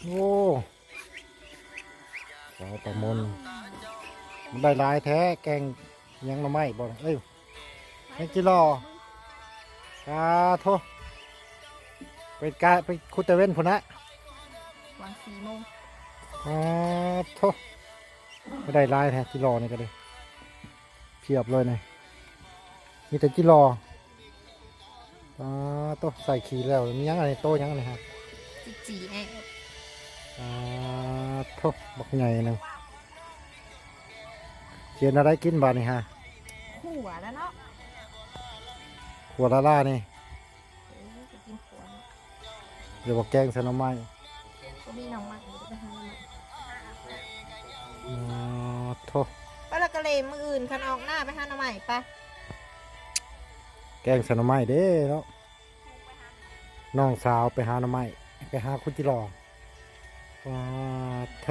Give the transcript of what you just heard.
โอ้สาวตะมนมันได้หลายแท้แกงยังหน่อไม้บ่เอ้ยแกงจิรอโทไปคุดตะเว้นพุ่นนะ วาง4 โมง โทไม่ได้หลายแท้จิรอนี่ก็เลยเพียบเลยนี่มีแต่จิรอโตใส่ขี้แล้วมียังอะไรโตยังไงฮะจีแอะ โทบักใหญ่นึงเขียนอะไรกินบ้านี่ฮะ ขั่วแล้วเนาะ ขวดละล่านี่ จะกินขั่วเนาะ เดี๋ยวบอกแกงใส่หน่อไม้ ก็มีน้องมันเดี๋ยวไปหาน้องมัน โท ก็แล้วก็เลยมืออื่นคันออกหน้าไปหาน้องใหม่ปะ แกงใส่หน่อไม้เด้เนาะน้องสาวไปหาหน่อไม้ไปหาคุณจิรอโท